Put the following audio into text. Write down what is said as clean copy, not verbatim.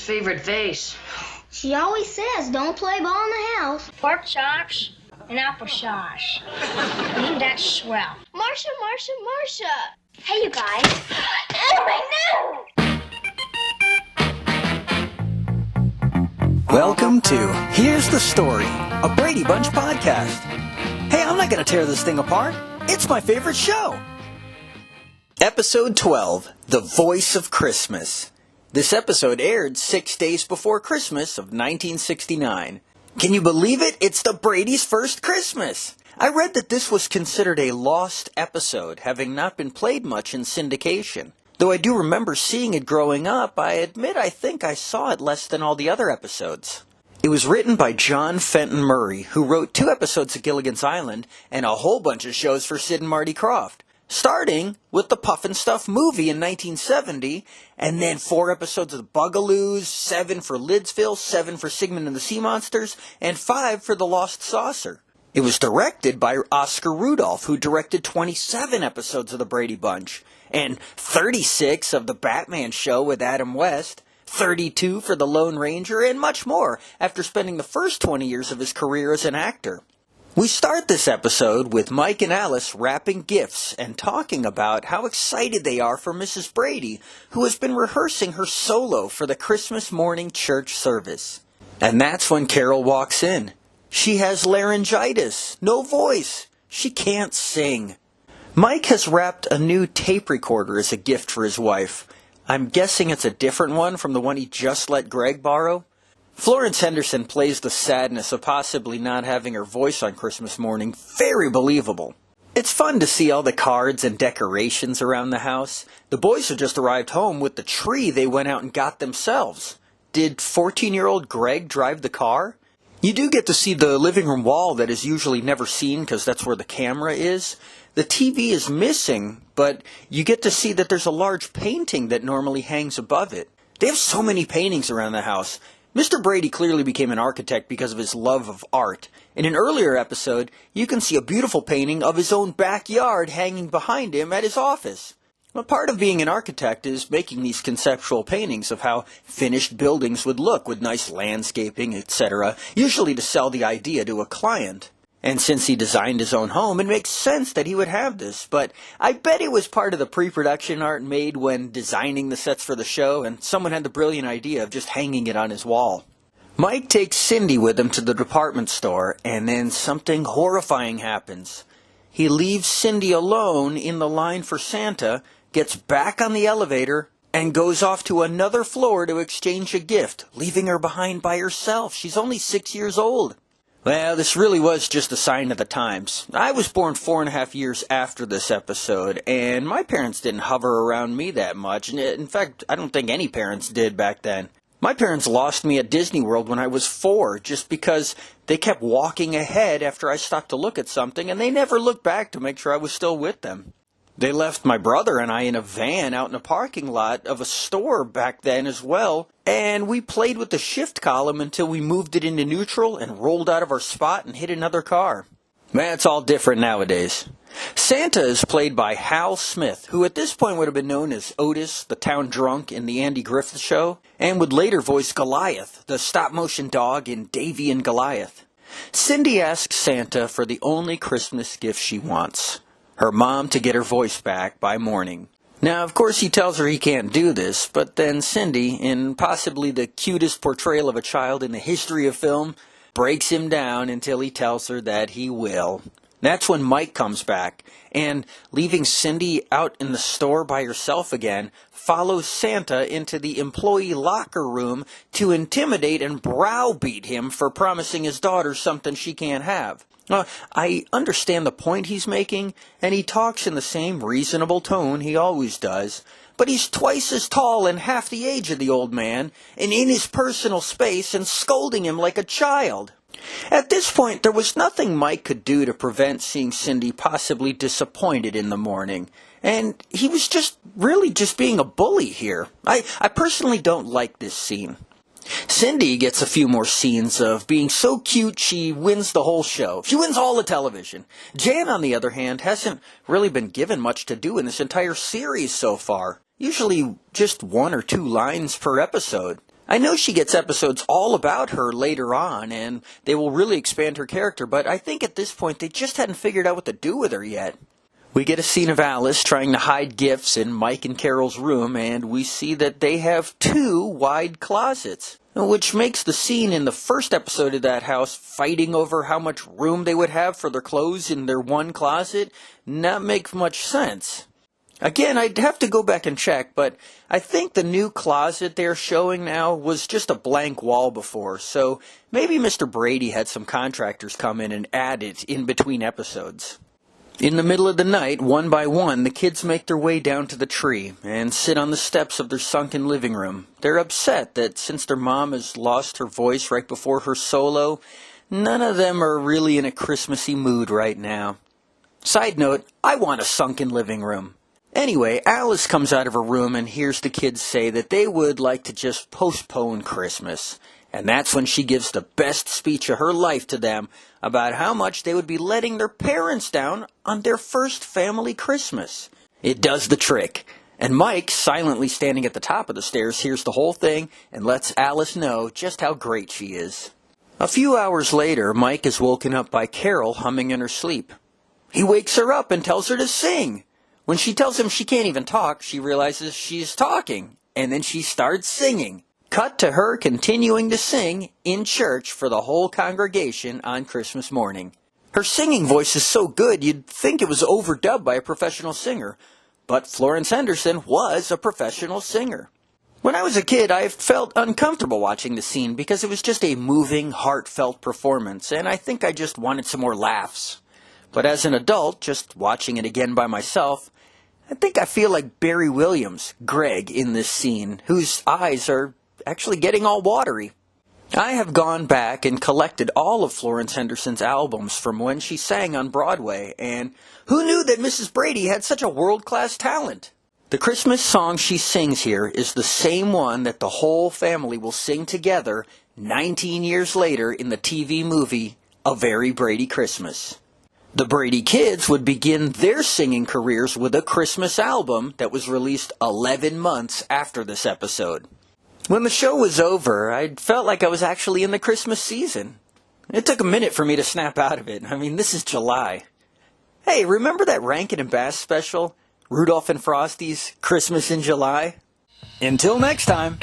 his favorite vase. She always says don't play ball in the house. Pork chops and applesauce. That's swell. Marcia. Hey, you guys. Anyway, no! Welcome to Here's the Story, a Brady Bunch podcast. Hey, I'm not going to tear this thing apart. It's my favorite show. Episode 12, The Voice of Christmas. This episode aired 6 days before Christmas of 1969. Can you believe it? It's the Brady's first Christmas. I read that this was considered a lost episode, having not been played much in syndication. Though I do remember seeing it growing up, I admit I think I saw it less than all the other episodes. It was written by John Fenton Murray, who wrote 2 episodes of Gilligan's Island and a whole bunch of shows for Sid and Marty Krofft. Starting with the Puffin' Stuff movie in 1970, and then 4 episodes of the Bugaloos, 7 for Lidsville, 7 for Sigmund and the Sea Monsters, and 5 for The Lost Saucer. It was directed by Oscar Rudolph, who directed 27 episodes of The Brady Bunch, and 36 of The Batman Show with Adam West, 32 for The Lone Ranger, and much more, after spending the first 20 years of his career as an actor. We start this episode with Mike and Alice wrapping gifts and talking about how excited they are for Mrs. Brady, who has been rehearsing her solo for the Christmas morning church service. And that's when Carol walks in. She has laryngitis, no voice. She can't sing. Mike has wrapped a new tape recorder as a gift for his wife. I'm guessing it's a different one from the one he just let Greg borrow. Florence Henderson plays the sadness of possibly not having her voice on Christmas morning very believable. It's fun to see all the cards and decorations around the house. The boys have just arrived home with the tree they went out and got themselves. Did 14-year-old Greg drive the car? You do get to see the living room wall that is usually never seen because that's where the camera is. The TV is missing, but you get to see that there's a large painting that normally hangs above it. They have so many paintings around the house. Mr. Brady clearly became an architect because of his love of art. In an earlier episode, you can see a beautiful painting of his own backyard hanging behind him at his office. Well, part of being an architect is making these conceptual paintings of how finished buildings would look with nice landscaping, etc., usually to sell the idea to a client. And since he designed his own home, it makes sense that he would have this, but I bet it was part of the pre-production art made when designing the sets for the show, and someone had the brilliant idea of just hanging it on his wall. Mike takes Cindy with him to the department store, and then something horrifying happens. He leaves Cindy alone in the line for Santa, gets back on the elevator, and goes off to another floor to exchange a gift, leaving her behind by herself. She's only 6 years old. Well, this really was just a sign of the times. I was born 4.5 years after this episode, and my parents didn't hover around me that much. In fact, I don't think any parents did back then. My parents lost me at Disney World when I was 4, just because they kept walking ahead after I stopped to look at something, and they never looked back to make sure I was still with them. They left my brother and I in a van out in a parking lot of a store back then as well, and we played with the shift column until we moved it into neutral and rolled out of our spot and hit another car. Man, it's all different nowadays. Santa is played by Hal Smith, who at this point would have been known as Otis, the town drunk in the Andy Griffith Show, and would later voice Goliath, the stop-motion dog in Davy and Goliath. Cindy asks Santa for the only Christmas gift she wants: her mom to get her voice back by morning. Now, of course, he tells her he can't do this, but then Cindy, in possibly the cutest portrayal of a child in the history of film, breaks him down until he tells her that he will. That's when Mike comes back, and leaving Cindy out in the store by herself again, follows Santa into the employee locker room to intimidate and browbeat him for promising his daughter something she can't have. I understand the point he's making, and he talks in the same reasonable tone he always does, but he's twice as tall and half the age of the old man, and in his personal space and scolding him like a child. At this point, there was nothing Mike could do to prevent seeing Cindy possibly disappointed in the morning, and he was just being a bully here. I personally don't like this scene. Cindy gets a few more scenes of being so cute she wins the whole show. She wins all the television. Jan, on the other hand, hasn't really been given much to do in this entire series so far. Usually just 1 or 2 lines per episode. I know she gets episodes all about her later on, and they will really expand her character, but I think at this point they just hadn't figured out what to do with her yet. We get a scene of Alice trying to hide gifts in Mike and Carol's room, and we see that they have 2 wide closets, which makes the scene in the first episode of that house fighting over how much room they would have for their clothes in their one closet not make much sense. Again, I'd have to go back and check, but I think the new closet they're showing now was just a blank wall before, so maybe Mr. Brady had some contractors come in and add it in between episodes. In the middle of the night, one by one, the kids make their way down to the tree and sit on the steps of their sunken living room. They're upset that since their mom has lost her voice right before her solo, none of them are really in a Christmassy mood right now. Side note, I want a sunken living room. Anyway, Alice comes out of her room and hears the kids say that they would like to just postpone Christmas. And that's when she gives the best speech of her life to them about how much they would be letting their parents down on their first family Christmas. It does the trick. And Mike, silently standing at the top of the stairs, hears the whole thing and lets Alice know just how great she is. A few hours later, Mike is woken up by Carol humming in her sleep. He wakes her up and tells her to sing. When she tells him she can't even talk, she realizes she's talking, and then she starts singing. Cut to her continuing to sing in church for the whole congregation on Christmas morning. Her singing voice is so good you'd think it was overdubbed by a professional singer, but Florence Henderson was a professional singer. When I was a kid, I felt uncomfortable watching the scene because it was just a moving, heartfelt performance, and I think I just wanted some more laughs. But as an adult, just watching it again by myself, I think I feel like Barry Williams, Greg, in this scene, whose eyes are actually getting all watery. I have gone back and collected all of Florence Henderson's albums from when she sang on Broadway, and who knew that Mrs. Brady had such a world-class talent? The Christmas song she sings here is the same one that the whole family will sing together 19 years later in the TV movie A Very Brady Christmas. The Brady kids would begin their singing careers with a Christmas album that was released 11 months after this episode. When the show was over, I felt like I was actually in the Christmas season. It took a minute for me to snap out of it. I mean, this is July. Hey, remember that Rankin and Bass special? Rudolph and Frosty's Christmas in July? Until next time.